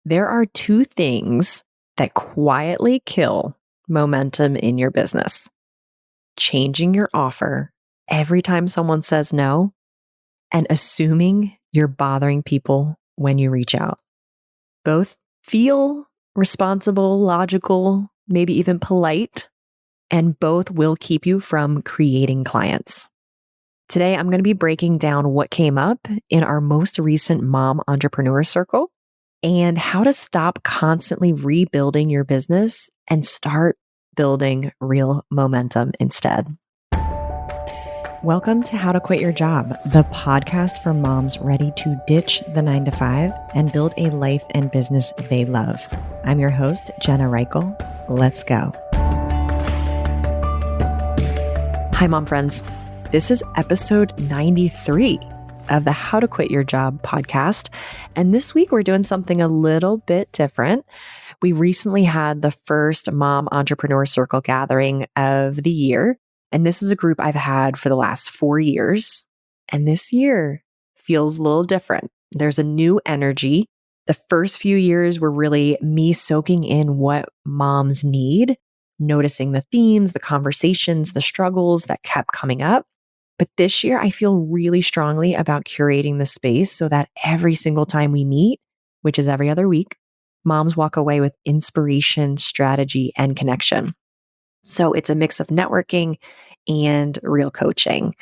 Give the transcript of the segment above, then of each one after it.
There are two things that quietly kill momentum in your business: changing your offer every time someone says no, and assuming you're bothering people when you reach out. Both feel responsible, logical, maybe even polite, and both will keep you from creating clients. Today, I'm going to be breaking down what came up in our most recent Mom Entrepreneur Circle and how to stop constantly rebuilding your business and start building real momentum instead. Welcome to How to Quit Your Job, the podcast for moms ready to ditch the 9-to-5 and build a life and business they love. I'm your host, Jenna Reichel. Let's go. Hi, mom friends. This is episode 93 of the How to Quit Your Job podcast. And this week we're doing something a little bit different. We recently had the first Mom Entrepreneur Circle gathering of the year. And this is a group I've had for the last 4 years. And this year feels a little different. There's a new energy. The first few years were really me soaking in what moms need, noticing the themes, the conversations, the struggles that kept coming up. But this year, I feel really strongly about curating the space so that every single time we meet, which is every other week, moms walk away with inspiration, strategy, and connection. So it's a mix of networking and real coaching.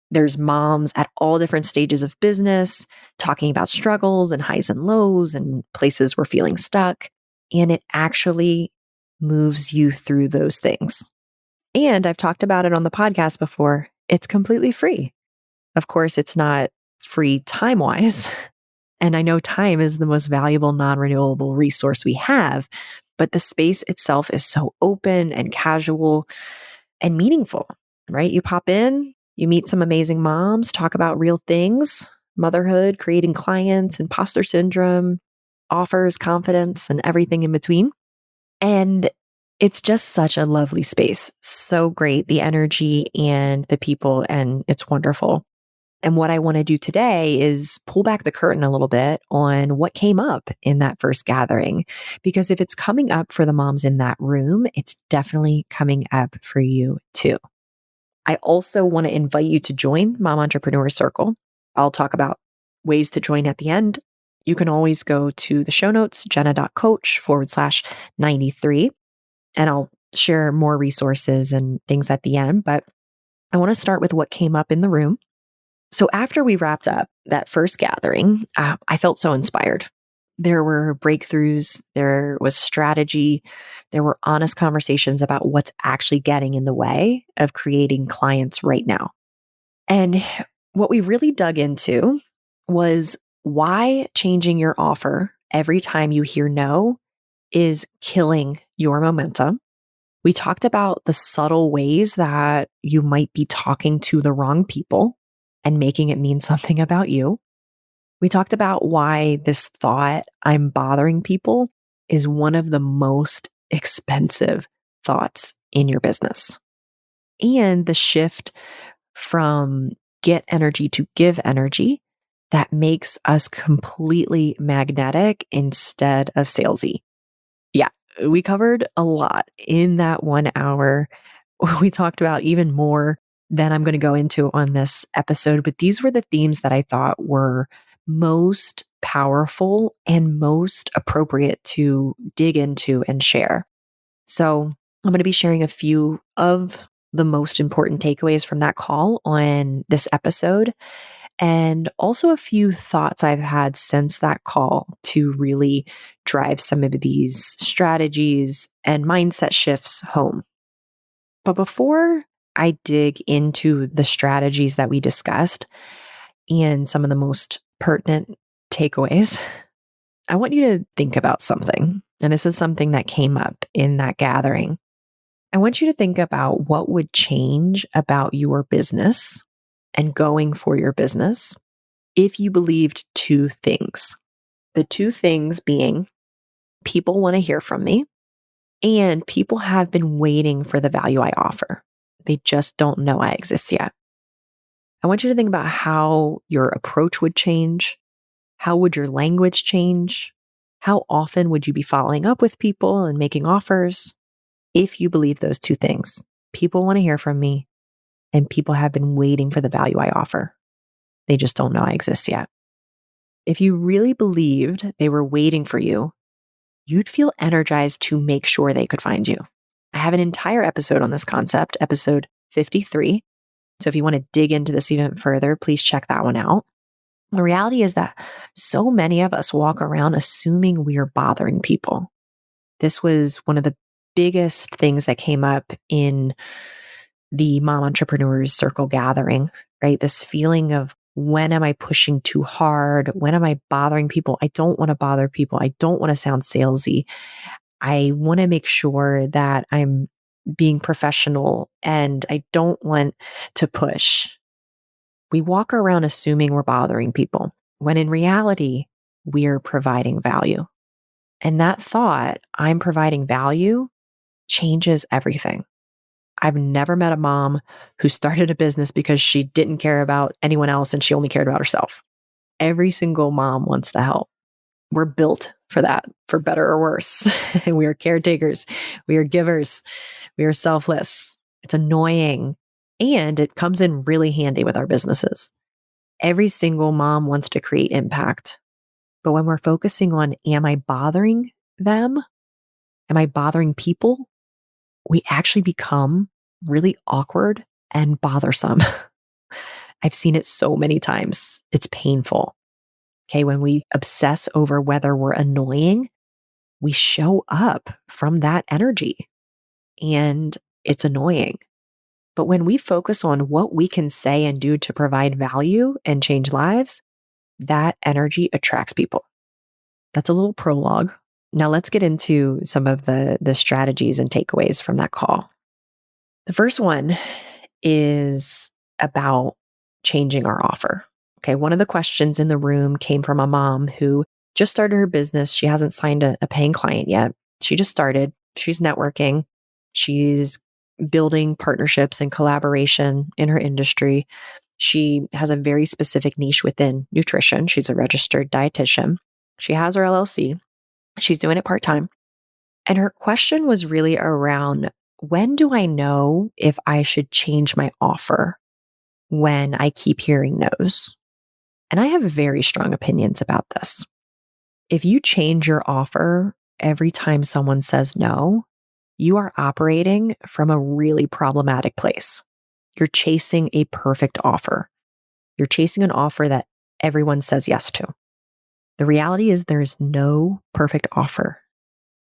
There's moms at all different stages of business talking about struggles and highs and lows and places we're feeling stuck. And it actually moves you through those things. And I've talked about it on the podcast before. It's completely free. Of course, it's not free time-wise. And I know time is the most valuable non-renewable resource we have, but the space itself is so open and casual and meaningful, right? You pop in, you meet some amazing moms, talk about real things: motherhood, creating clients, imposter syndrome, offers, confidence, and everything in between. And it's just such a lovely space. So great, the energy and the people, and it's wonderful. And what I want to do today is pull back the curtain a little bit on what came up in that first gathering. Because if it's coming up for the moms in that room, it's definitely coming up for you too. I also want to invite you to join Mom Entrepreneur Circle. I'll talk about ways to join at the end. You can always go to the show notes, jenna.coach/93. And I'll share more resources and things at the end. But I want to start with what came up in the room. So after we wrapped up that first gathering, I felt so inspired. There were breakthroughs, there was strategy, there were honest conversations about what's actually getting in the way of creating clients right now. And what we really dug into was why changing your offer every time you hear no is killing your momentum. We talked about the subtle ways that you might be talking to the wrong people and making it mean something about you. We talked about why this thought, I'm bothering people, is one of the most expensive thoughts in your business. And the shift from get energy to give energy that makes us completely magnetic instead of salesy. Yeah, we covered a lot in that 1 hour. We talked about even more than I'm going to go into on this episode, but these were the themes that I thought were most powerful and most appropriate to dig into and share. So I'm going to be sharing a few of the most important takeaways from that call on this episode, and also a few thoughts I've had since that call to really drive some of these strategies and mindset shifts home. But before I dig into the strategies that we discussed and some of the most pertinent takeaways, I want you to think about something. And this is something that came up in that gathering. I want you to think about what would change about your business and going for your business if you believed two things. The two things being, people want to hear from me, and people have been waiting for the value I offer. They just don't know I exist yet. I want you to think about how your approach would change. How would your language change? How often would you be following up with people and making offers? If you believe those two things, people want to hear from me and people have been waiting for the value I offer. They just don't know I exist yet. If you really believed they were waiting for you, you'd feel energized to make sure they could find you. I have an entire episode on this concept, episode 53. So if you want to dig into this even further, please check that one out. The reality is that so many of us walk around assuming we are bothering people. This was one of the biggest things that came up in the Mom Entrepreneurs Circle gathering, right? This feeling of, when am I pushing too hard? When am I bothering people? I don't want to bother people. I don't want to sound salesy. I want to make sure that I'm being professional and I don't want to push. We walk around assuming we're bothering people when in reality, we're providing value. And that thought, I'm providing value, changes everything. I've never met a mom who started a business because she didn't care about anyone else and she only cared about herself. Every single mom wants to help. We're built for that, for better or worse. We are caretakers. We are givers. We are selfless. It's annoying. And it comes in really handy with our businesses. Every single mom wants to create impact. But when we're focusing on, am I bothering them? Am I bothering people? We actually become really awkward and bothersome. I've seen it so many times. It's painful. Okay, when we obsess over whether we're annoying, we show up from that energy and it's annoying. But when we focus on what we can say and do to provide value and change lives, that energy attracts people. That's a little prologue. Now let's get into some of the strategies and takeaways from that call. The first one is about changing our offer. Okay, one of the questions in the room came from a mom who just started her business. She hasn't signed a paying client yet. She just started. She's networking. She's building partnerships and collaboration in her industry. She has a very specific niche within nutrition. She's a registered dietitian. She has her LLC. She's doing it part-time. And her question was really around, when do I know if I should change my offer when I keep hearing no's? And I have very strong opinions about this. If you change your offer every time someone says no, you are operating from a really problematic place. You're chasing a perfect offer. You're chasing an offer that everyone says yes to. The reality is there is no perfect offer.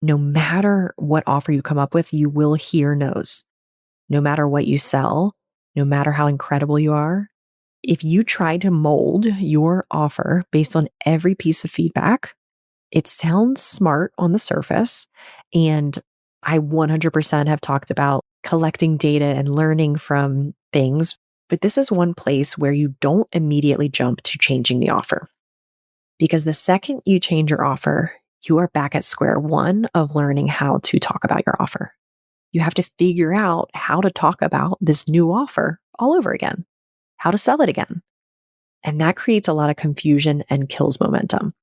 No matter what offer you come up with, you will hear no's. No matter what you sell, no matter how incredible you are, if you try to mold your offer based on every piece of feedback, it sounds smart on the surface. And I 100% have talked about collecting data and learning from things, but this is one place where you don't immediately jump to changing the offer. Because the second you change your offer, you are back at square one of learning how to talk about your offer. You have to figure out how to talk about this new offer all over again, how to sell it again. And that creates a lot of confusion and kills momentum.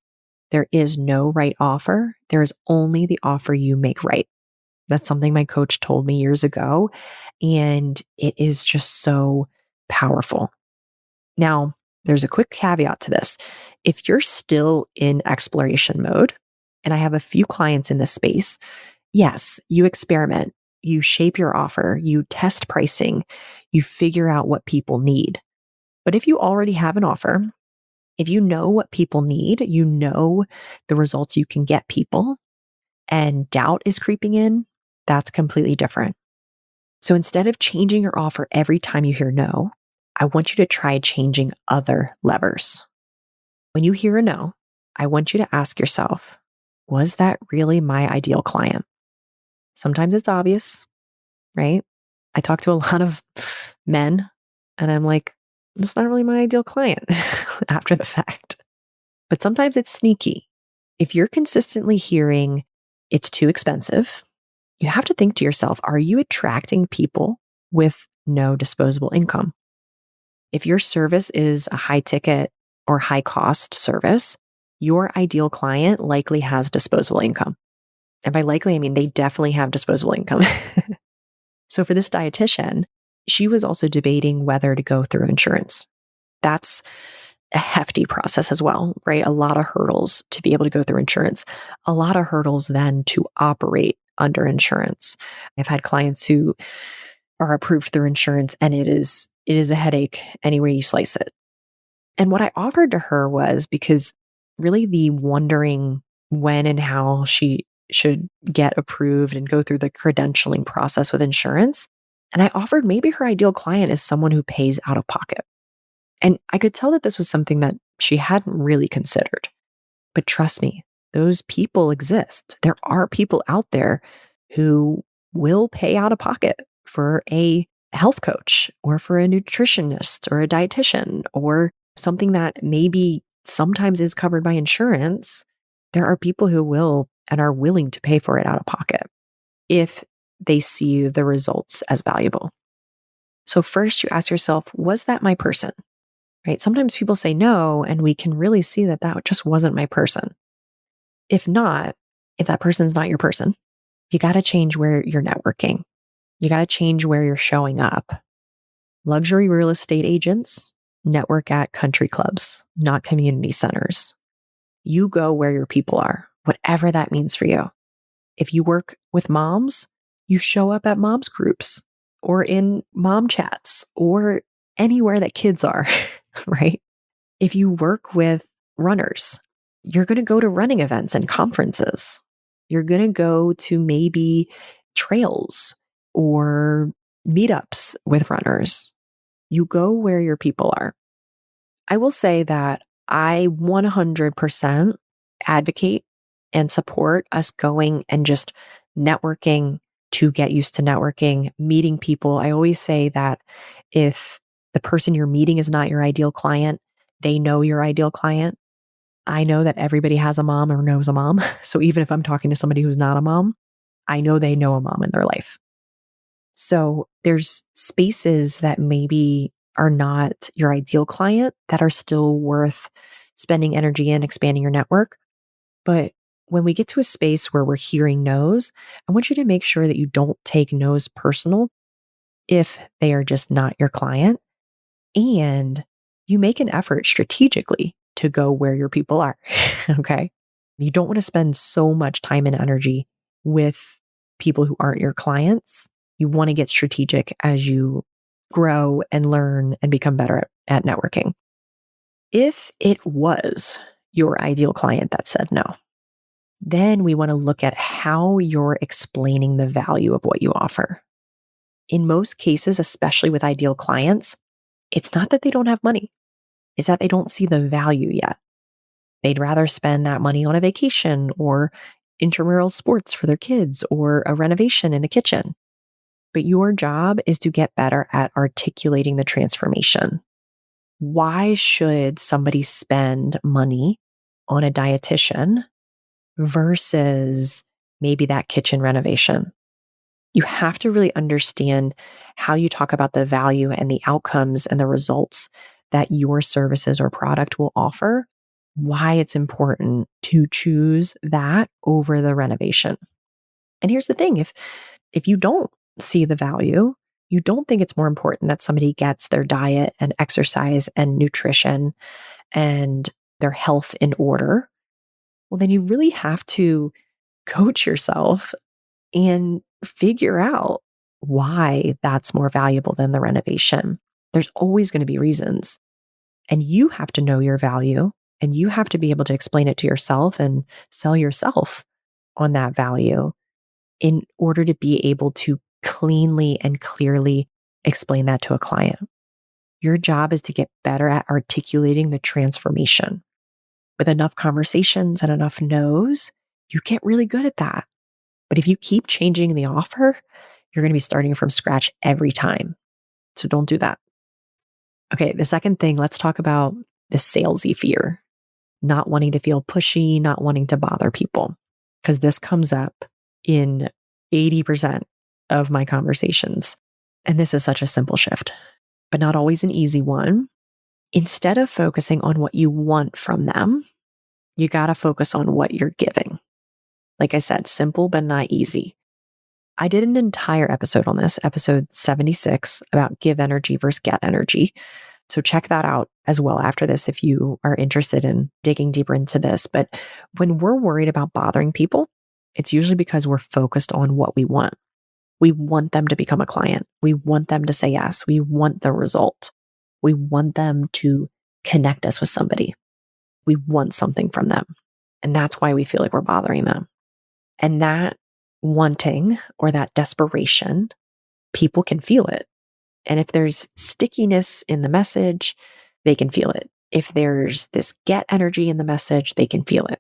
There is no right offer. There is only the offer you make right. That's something my coach told me years ago, and it is just so powerful. Now, there's a quick caveat to this. If you're still in exploration mode, and I have a few clients in this space, yes, you experiment, you shape your offer, you test pricing, you figure out what people need. But if you already have an offer, if you know what people need, you know the results you can get people, and doubt is creeping in, that's completely different. So instead of changing your offer every time you hear no, I want you to try changing other levers. When you hear a no, I want you to ask yourself, was that really my ideal client? Sometimes it's obvious, right? I talk to a lot of men and I'm like, that's not really my ideal client after the fact. But sometimes it's sneaky. If you're consistently hearing it's too expensive, you have to think to yourself, are you attracting people with no disposable income? If your service is a high ticket or high cost service, your ideal client likely has disposable income. And by likely, I mean they definitely have disposable income. So for this dietitian, she was also debating whether to go through insurance. That's a hefty process as well, right? A lot of hurdles to be able to go through insurance, a lot of hurdles then to operate under insurance. I've had clients who are approved through insurance and it is a headache any way you slice it. And what I offered to her was because really the wondering when and how she should get approved and go through the credentialing process with insurance. And I offered maybe her ideal client is someone who pays out of pocket. And I could tell that this was something that she hadn't really considered. But trust me, those people exist. There are people out there who will pay out of pocket for a health coach or for a nutritionist or a dietitian or something that maybe sometimes is covered by insurance. There are people who will and are willing to pay for it out of pocket if they see the results as valuable. So first you ask yourself, was that my person? Right? Sometimes people say no, and we can really see that that just wasn't my person. If not, if that person's not your person, you got to change where you're networking. You got to change where you're showing up. Luxury real estate agents network at country clubs, not community centers. You go where your people are, whatever that means for you. If you work with moms, you show up at moms groups or in mom chats or anywhere that kids are, right? If you work with runners, you're going to go to running events and conferences. You're going to go to maybe trails or meetups with runners. You go where your people are. I will say that I 100% advocate and support us going and just networking to get used to networking, meeting people. I always say that if the person you're meeting is not your ideal client, they know your ideal client. I know that everybody has a mom or knows a mom. So even if I'm talking to somebody who's not a mom, I know they know a mom in their life. So there's spaces that maybe are not your ideal client that are still worth spending energy in, expanding your network. But when we get to a space where we're hearing no's, I want you to make sure that you don't take no's personal if they are just not your client. And you make an effort strategically to go where your people are. Okay. You don't want to spend so much time and energy with people who aren't your clients. You want to get strategic as you grow and learn and become better at networking. If it was your ideal client that said no, then we want to look at how you're explaining the value of what you offer. In most cases, especially with ideal clients, it's not that they don't have money. It's that they don't see the value yet. They'd rather spend that money on a vacation or intramural sports for their kids or a renovation in the kitchen. But your job is to get better at articulating the transformation. Why should somebody spend money on a dietitian versus maybe that kitchen renovation? You have to really understand how you talk about the value and the outcomes and the results that your services or product will offer, why it's important to choose that over the renovation. And here's the thing, if you don't see the value, you don't think it's more important that somebody gets their diet and exercise and nutrition and their health in order, well, then you really have to coach yourself and figure out why that's more valuable than the renovation. There's always going to be reasons. And you have to know your value and you have to be able to explain it to yourself and sell yourself on that value in order to be able to cleanly and clearly explain that to a client. Your job is to get better at articulating the transformation. With enough conversations and enough no's, you get really good at that. But if you keep changing the offer, you're going to be starting from scratch every time. So don't do that. Okay, the second thing, let's talk about the salesy fear, not wanting to feel pushy, not wanting to bother people, because this comes up in 80% of my conversations. And this is such a simple shift, but not always an easy one. Instead of focusing on what you want from them, You got to focus on what you're giving. Like I said, simple but not easy. I did an entire episode on this, episode 76, about give energy versus get energy. So check that out as well after this if you are interested in digging deeper into this. But when we're worried about bothering people, it's usually because we're focused on what we want. We want them to become a client. We want them to say yes. We want the result. We want them to connect us with somebody. We want something from them. And that's why we feel like we're bothering them. And that wanting or that desperation, people can feel it. And if there's stickiness in the message, they can feel it. If there's this get energy in the message, they can feel it.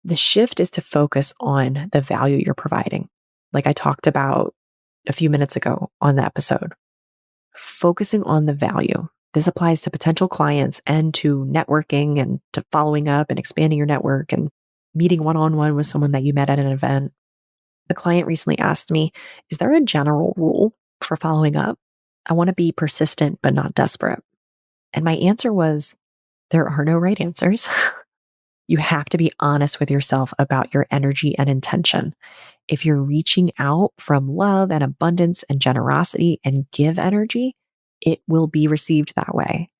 The shift is to focus on the value you're providing. Like I talked about a few minutes ago on the episode, focusing on the value. This applies to potential clients and to networking and to following up and expanding your network and meeting one-on-one with someone that you met at an event. A client recently asked me, is there a general rule for following up? I want to be persistent, but not desperate. And my answer was, there are no right answers. You have to be honest with yourself about your energy and intention. If you're reaching out from love and abundance and generosity and give energy, it will be received that way.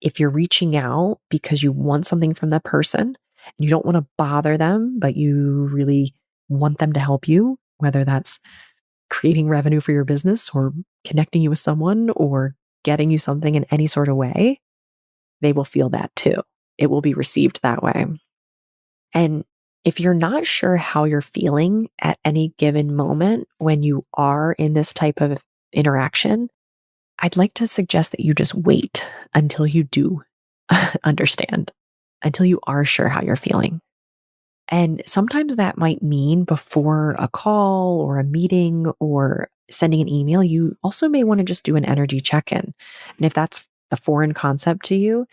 If you're reaching out because you want something from that person and you don't want to bother them, but you really want them to help you, whether that's creating revenue for your business or connecting you with someone or getting you something in any sort of way, they will feel that too. It will be received that way. And if you're not sure how you're feeling at any given moment when you are in this type of interaction, I'd like to suggest that you just wait until you do understand, until you are sure how you're feeling. And sometimes that might mean before a call or a meeting or sending an email, you also may want to just do an energy check in. And if that's a foreign concept to you,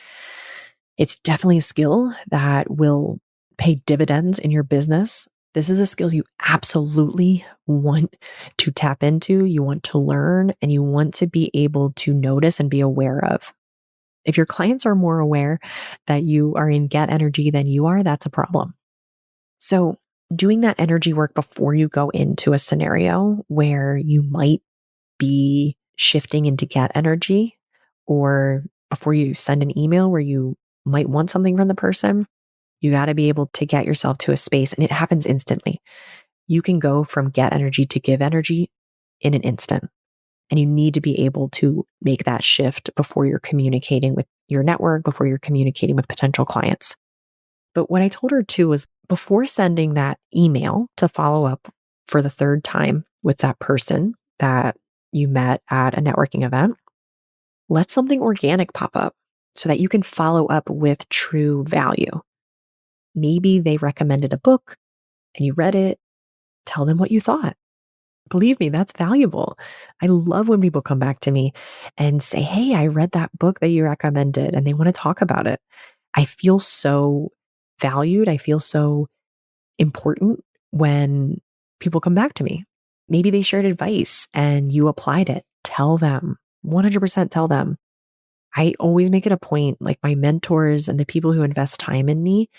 it's definitely a skill that will pay dividends in your business. This is a skill you absolutely want to tap into, you want to learn, and you want to be able to notice and be aware of. If your clients are more aware that you are in get energy than you are, that's a problem. So, doing that energy work before you go into a scenario where you might be shifting into get energy, or before you send an email where you might want something from the person, you got to be able to get yourself to a space, and it happens instantly. You can go from get energy to give energy in an instant. And you need to be able to make that shift before you're communicating with your network, before you're communicating with potential clients. But what I told her too was before sending that email to follow up for the third time with that person that you met at a networking event, let something organic pop up so that you can follow up with true value. Maybe they recommended a book and you read it. Tell them what you thought. Believe me, that's valuable. I love when people come back to me and say, hey, I read that book that you recommended, and they want to talk about it. I feel so valued. I feel so important when people come back to me. Maybe they shared advice and you applied it. Tell them, 100% tell them. I always make it a point, like my mentors and the people who invest time in me,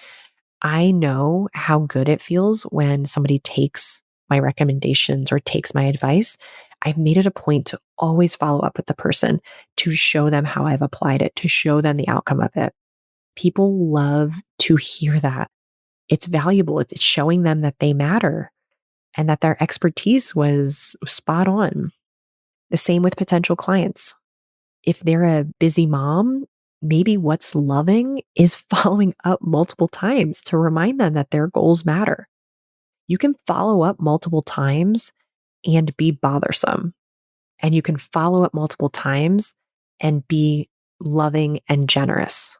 I know how good it feels when somebody takes my recommendations or takes my advice. I've made it a point to always follow up with the person to show them how I've applied it, to show them the outcome of it. People love to hear that. It's valuable. It's showing them that they matter and that their expertise was spot on. The same with potential clients. If they're a busy mom, maybe what's loving is following up multiple times to remind them that their goals matter. You can follow up multiple times and be bothersome. And you can follow up multiple times and be loving and generous.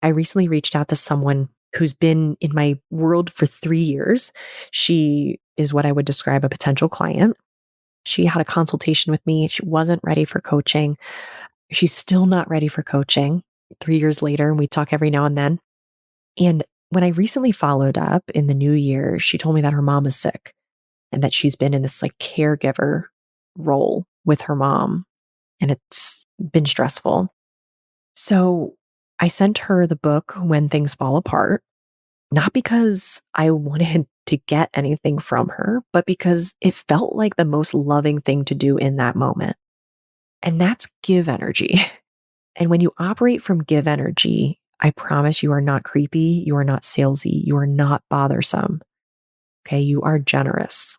I recently reached out to someone who's been in my world for 3 years. She is what I would describe a potential client. She had a consultation with me. She wasn't ready for coaching. She's still not ready for coaching 3 years later, and we talk every now and then. And when I recently followed up in the new year, she told me that her mom is sick and that she's been in this like caregiver role with her mom, and it's been stressful. So I sent her the book, When Things Fall Apart. not because I wanted to get anything from her, but because it felt like the most loving thing to do in that moment. And that's give energy. And when you operate from give energy, I promise you are not creepy. You are not salesy. You are not bothersome. Okay. You are generous.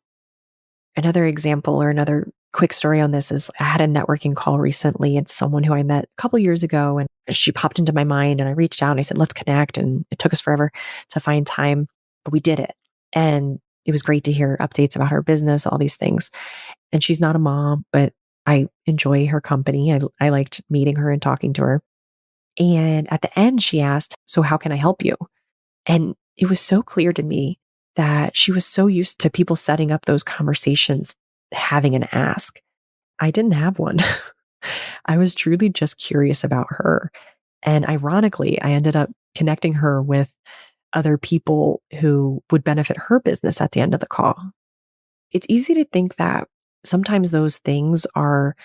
Another example or another quick story on this is I had a networking call recently. It's someone who I met a couple years ago, and she popped into my mind, and I reached out and I said, let's connect. And it took us forever to find time, but we did it. And it was great to hear updates about her business, all these things. And she's not a mom, but I enjoy her company. I liked meeting her and talking to her. And at the end, she asked, so how can I help you? And it was so clear to me that she was so used to people setting up those conversations, having an ask. I didn't have one. I was truly just curious about her. And ironically, I ended up connecting her with other people who would benefit her business at the end of the call. It's easy to think that sometimes those things are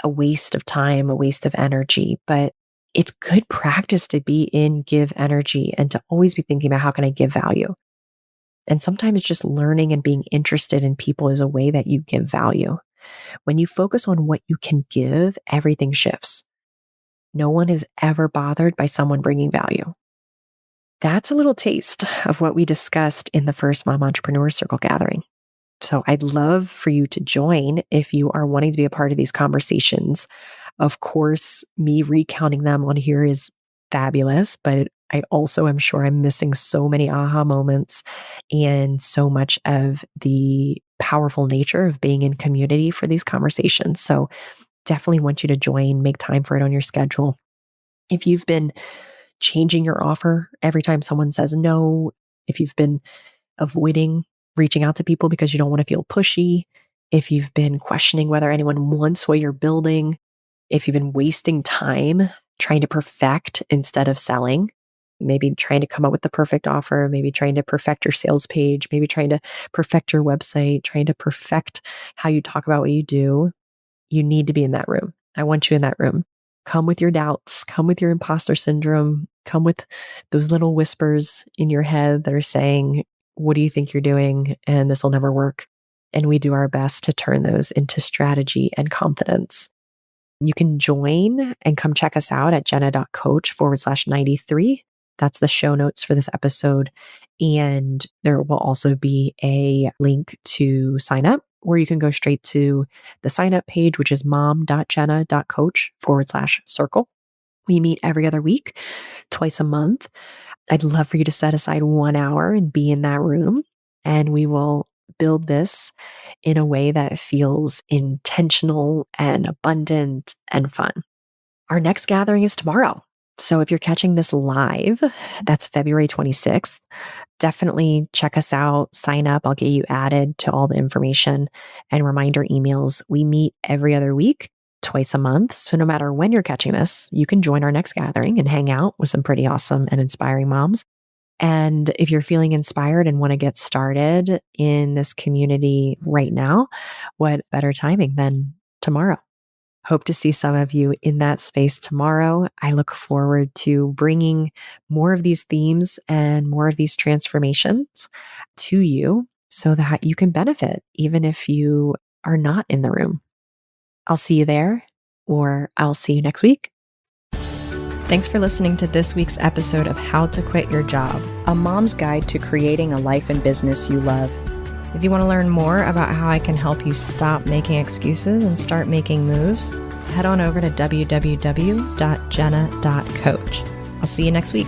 a waste of time, a waste of energy, but it's good practice to be in give energy and to always be thinking about how can I give value. And sometimes just learning and being interested in people is a way that you give value. When you focus on what you can give, everything shifts. No one is ever bothered by someone bringing value. That's a little taste of what we discussed in the first Mom Entrepreneur Circle gathering. So I'd love for you to join if you are wanting to be a part of these conversations. Of course, me recounting them on here is fabulous, but I also am sure I'm missing so many aha moments and so much of the powerful nature of being in community for these conversations. So definitely want you to join, make time for it on your schedule. If you've been changing your offer every time someone says no, if you've been avoiding reaching out to people because you don't want to feel pushy, if you've been questioning whether anyone wants what you're building, if you've been wasting time trying to perfect instead of selling, maybe trying to come up with the perfect offer, maybe trying to perfect your sales page, maybe trying to perfect your website, trying to perfect how you talk about what you do, you need to be in that room. I want you in that room. Come with your doubts, come with your imposter syndrome, come with those little whispers in your head that are saying, what do you think you're doing? And this will never work. And we do our best to turn those into strategy and confidence. You can join and come check us out at jenna.coach/93. That's the show notes for this episode. And there will also be a link to sign up, or you can go straight to the sign up page, which is mom.jenna.coach/circle. We meet every other week, twice a month. I'd love for you to set aside 1 hour and be in that room, and we will build this in a way that feels intentional and abundant and fun. Our next gathering is tomorrow. So if you're catching this live, that's February 26th. Definitely check us out, sign up. I'll get you added to all the information and reminder emails. We meet every other week, twice a month. So no matter when you're catching this, you can join our next gathering and hang out with some pretty awesome and inspiring moms. And if you're feeling inspired and want to get started in this community right now, what better timing than tomorrow? Hope to see some of you in that space tomorrow. I look forward to bringing more of these themes and more of these transformations to you so that you can benefit, even if you are not in the room. I'll see you there, or I'll see you next week. Thanks for listening to this week's episode of How to Quit Your Job, a mom's guide to creating a life and business you love. If you want to learn more about how I can help you stop making excuses and start making moves, head on over to www.jenna.coach. I'll see you next week.